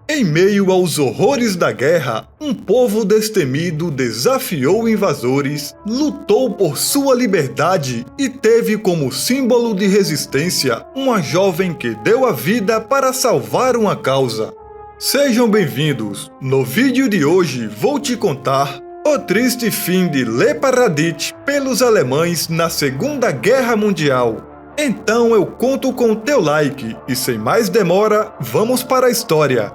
Em meio aos horrores da guerra, um povo destemido desafiou invasores, lutou por sua liberdade e teve como símbolo de resistência uma jovem que deu a vida para salvar uma causa. Sejam bem-vindos! No vídeo de hoje vou te contar o triste fim de Lepa Radich pelos alemães na Segunda Guerra Mundial. Então eu conto com o teu like e sem mais demora, vamos para a história.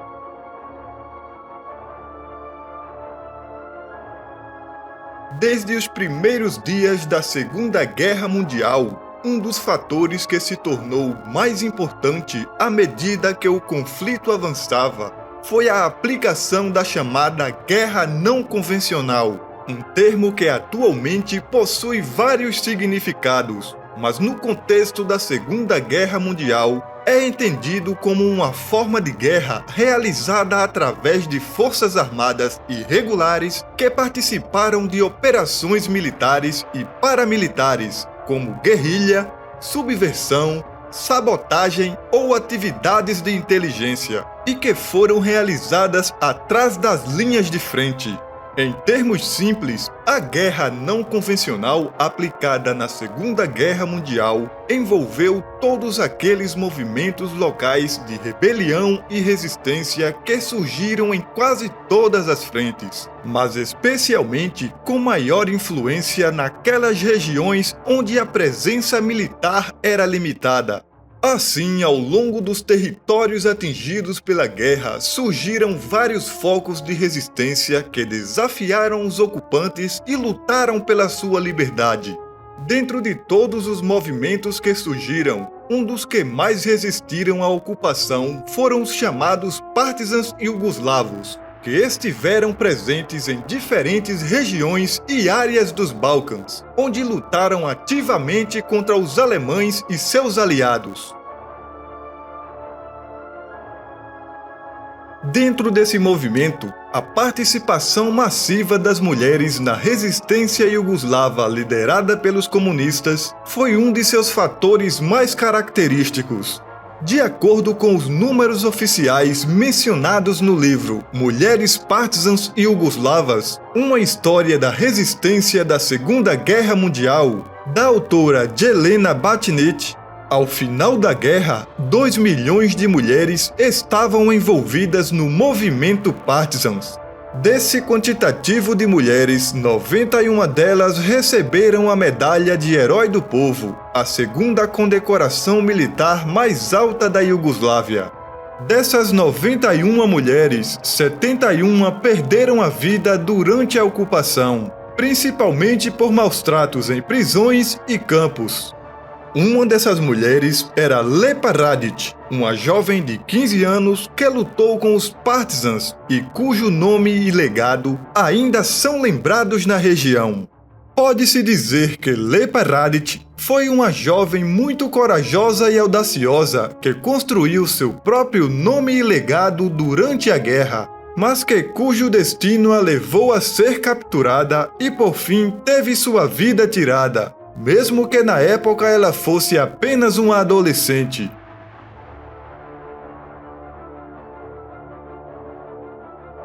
Desde os primeiros dias da Segunda Guerra Mundial, um dos fatores que se tornou mais importante à medida que o conflito avançava foi a aplicação da chamada Guerra Não Convencional, um termo que atualmente possui vários significados, mas no contexto da Segunda Guerra Mundial é entendido como uma forma de guerra realizada através de forças armadas irregulares que participaram de operações militares e paramilitares, como guerrilha, subversão, sabotagem ou atividades de inteligência, e que foram realizadas atrás das linhas de frente. Em termos simples, a guerra não convencional aplicada na Segunda Guerra Mundial envolveu todos aqueles movimentos locais de rebelião e resistência que surgiram em quase todas as frentes, mas especialmente com maior influência naquelas regiões onde a presença militar era limitada. Assim, ao longo dos territórios atingidos pela guerra, surgiram vários focos de resistência que desafiaram os ocupantes e lutaram pela sua liberdade. Dentro de todos os movimentos que surgiram, um dos que mais resistiram à ocupação foram os chamados partisans iugoslavos, que estiveram presentes em diferentes regiões e áreas dos Balcãs, onde lutaram ativamente contra os alemães e seus aliados. Dentro desse movimento, a participação massiva das mulheres na resistência iugoslava liderada pelos comunistas foi um de seus fatores mais característicos. De acordo com os números oficiais mencionados no livro Mulheres Partisans Iugoslavas, uma história da resistência da Segunda Guerra Mundial, da autora Jelena Batinić, ao final da guerra, 2 milhões de mulheres estavam envolvidas no movimento Partisans. Desse quantitativo de mulheres, 91 delas receberam a medalha de Herói do Povo, a segunda condecoração militar mais alta da Iugoslávia. Dessas 91 mulheres, 71 perderam a vida durante a ocupação, principalmente por maus-tratos em prisões e campos. Uma dessas mulheres era Lepa Radich, uma jovem de 15 anos que lutou com os Partisans e cujo nome e legado ainda são lembrados na região. Pode-se dizer que Lepa Radich foi uma jovem muito corajosa e audaciosa que construiu seu próprio nome e legado durante a guerra, mas cujo destino a levou a ser capturada e por fim teve sua vida tirada, mesmo que na época ela fosse apenas uma adolescente.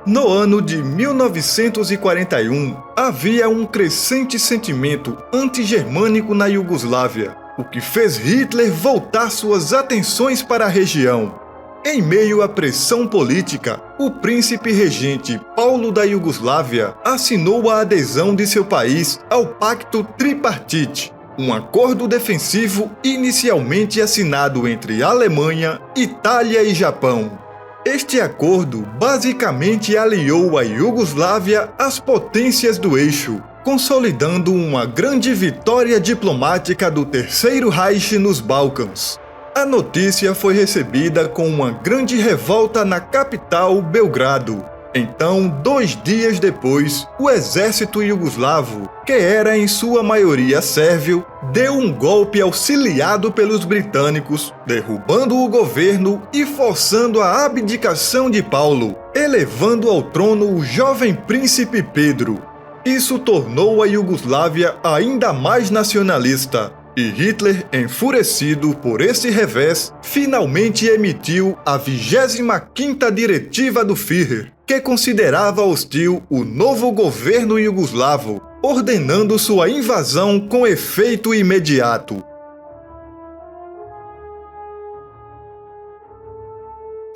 No ano de 1941, havia um crescente sentimento anti-germânico na Iugoslávia, o que fez Hitler voltar suas atenções para a região. Em meio à pressão política, o príncipe regente Paulo da Iugoslávia assinou a adesão de seu país ao Pacto Tripartite, um acordo defensivo inicialmente assinado entre Alemanha, Itália e Japão. Este acordo basicamente aliou a Iugoslávia às potências do eixo, consolidando uma grande vitória diplomática do Terceiro Reich nos Balcãs. A notícia foi recebida com uma grande revolta na capital, Belgrado. Então, 2 dias depois, o exército iugoslavo, que era em sua maioria sérvio, deu um golpe auxiliado pelos britânicos, derrubando o governo e forçando a abdicação de Paulo, elevando ao trono o jovem príncipe Pedro. Isso tornou a Iugoslávia ainda mais nacionalista. E Hitler, enfurecido por esse revés, finalmente emitiu a 25ª diretiva do Führer, que considerava hostil o novo governo iugoslavo, ordenando sua invasão com efeito imediato.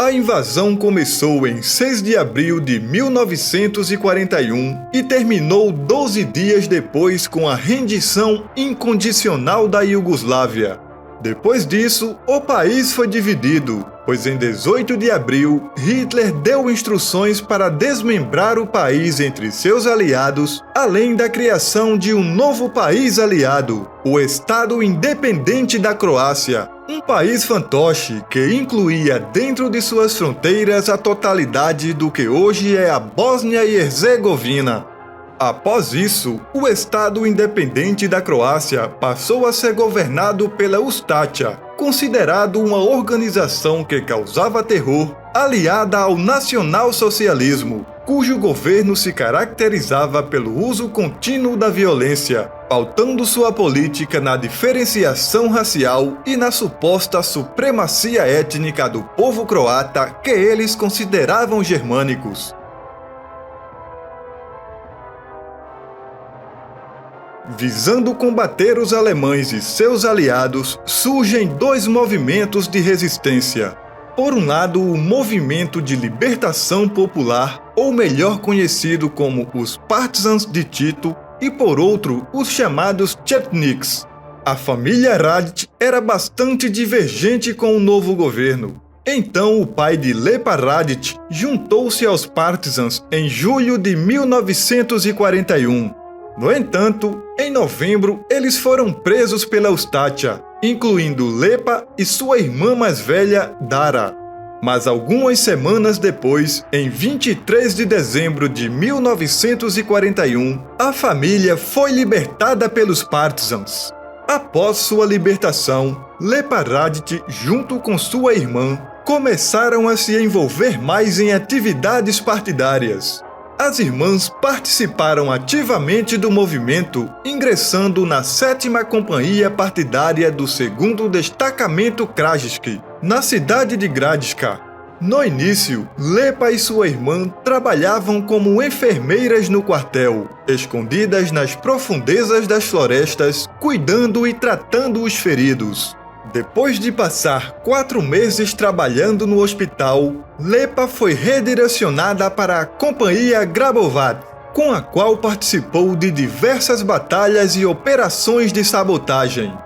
A invasão começou em 6 de abril de 1941 e terminou 12 dias depois com a rendição incondicional da Iugoslávia. Depois disso, o país foi dividido, pois em 18 de abril, Hitler deu instruções para desmembrar o país entre seus aliados, além da criação de um novo país aliado, o Estado Independente da Croácia, um país fantoche que incluía dentro de suas fronteiras a totalidade do que hoje é a Bósnia e Herzegovina. Após isso, o Estado Independente da Croácia passou a ser governado pela Ustácia, considerado uma organização que causava terror, aliada ao nacionalsocialismo, cujo governo se caracterizava pelo uso contínuo da violência, pautando sua política na diferenciação racial e na suposta supremacia étnica do povo croata que eles consideravam germânicos. Visando combater os alemães e seus aliados, surgem dois movimentos de resistência. Por um lado, o Movimento de Libertação Popular, ou melhor conhecido como os Partisans de Tito, e por outro, os chamados Chetniks. A família Radić era bastante divergente com o novo governo. Então, o pai de Lepa Radić juntou-se aos Partisans em julho de 1941. No entanto, em novembro, eles foram presos pela Ustácia, incluindo Lepa e sua irmã mais velha, Dara. Mas algumas semanas depois, em 23 de dezembro de 1941, a família foi libertada pelos Partisans. Após sua libertação, Lepa Radić, junto com sua irmã, começaram a se envolver mais em atividades partidárias. As irmãs participaram ativamente do movimento, ingressando na 7ª Companhia Partidária do 2º Destacamento Krajinski, na cidade de Gradiška. No início, Lepa e sua irmã trabalhavam como enfermeiras no quartel, escondidas nas profundezas das florestas, cuidando e tratando os feridos. Depois de passar 4 meses trabalhando no hospital, Lepa foi redirecionada para a Companhia Grabovat, com a qual participou de diversas batalhas e operações de sabotagem.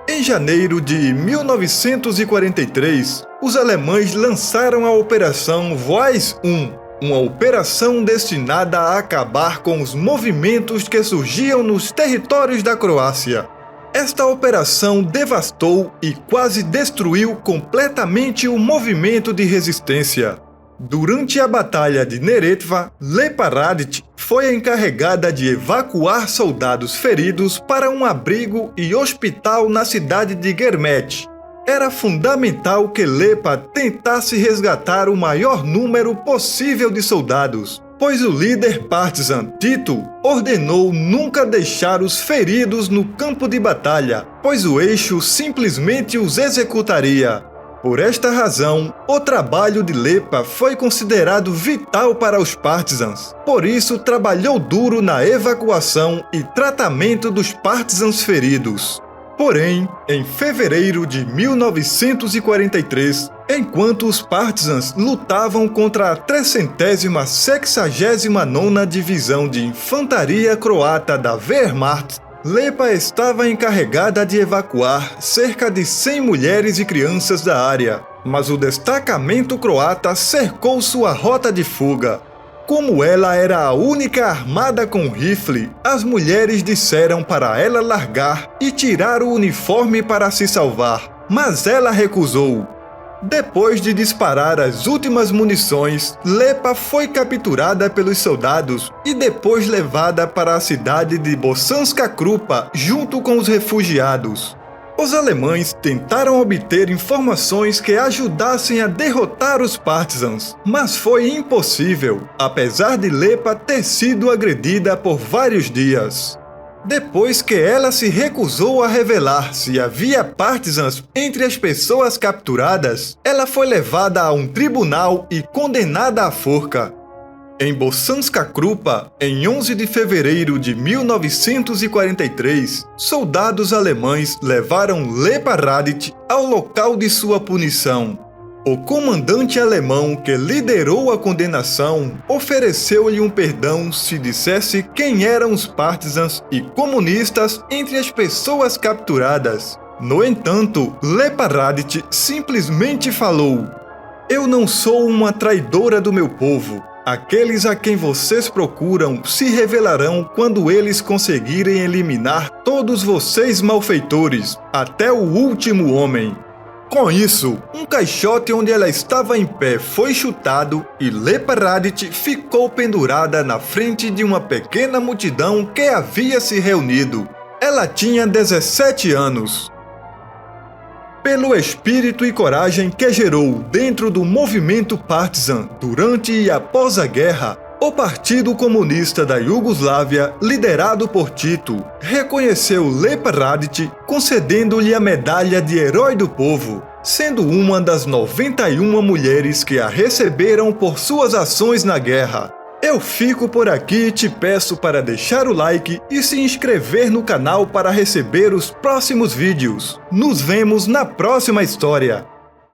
Em janeiro de 1943, os alemães lançaram a Operação Voice 1, uma operação destinada a acabar com os movimentos que surgiam nos territórios da Croácia. Esta operação devastou e quase destruiu completamente o movimento de resistência. Durante a Batalha de Neretva, Lepa Radić foi encarregada de evacuar soldados feridos para um abrigo e hospital na cidade de Germet. Era fundamental que Lepa tentasse resgatar o maior número possível de soldados, pois o líder partisan Tito ordenou nunca deixar os feridos no campo de batalha, pois o eixo simplesmente os executaria. Por esta razão, o trabalho de Lepa foi considerado vital para os partisans. Por isso, trabalhou duro na evacuação e tratamento dos partisans feridos. Porém, em fevereiro de 1943, enquanto os partisans lutavam contra a 369ª Divisão de Infantaria Croata da Wehrmacht, Lepa estava encarregada de evacuar cerca de 100 mulheres e crianças da área, mas o destacamento croata cercou sua rota de fuga. Como ela era a única armada com rifle, as mulheres disseram para ela largar e tirar o uniforme para se salvar, mas ela recusou. Depois de disparar as últimas munições, Lepa foi capturada pelos soldados e depois levada para a cidade de Bosanska Krupa junto com os refugiados. Os alemães tentaram obter informações que ajudassem a derrotar os partisans, mas foi impossível, apesar de Lepa ter sido agredida por vários dias. Depois que ela se recusou a revelar se havia partisans entre as pessoas capturadas, ela foi levada a um tribunal e condenada à forca. Em Bosanska Krupa, em 11 de fevereiro de 1943, soldados alemães levaram Lepa Radich ao local de sua punição. O comandante alemão que liderou a condenação ofereceu-lhe um perdão se dissesse quem eram os partisans e comunistas entre as pessoas capturadas. No entanto, Lepa Radich simplesmente falou: "Eu não sou uma traidora do meu povo. Aqueles a quem vocês procuram se revelarão quando eles conseguirem eliminar todos vocês malfeitores, até o último homem." Com isso, um caixote onde ela estava em pé foi chutado e Lepa Radich ficou pendurada na frente de uma pequena multidão que havia se reunido. Ela tinha 17 anos. Pelo espírito e coragem que gerou dentro do movimento partisan durante e após a guerra, o Partido Comunista da Iugoslávia, liderado por Tito, reconheceu Lepa Radich, concedendo-lhe a medalha de Herói do Povo, sendo uma das 91 mulheres que a receberam por suas ações na guerra. Eu fico por aqui e te peço para deixar o like e se inscrever no canal para receber os próximos vídeos. Nos vemos na próxima história!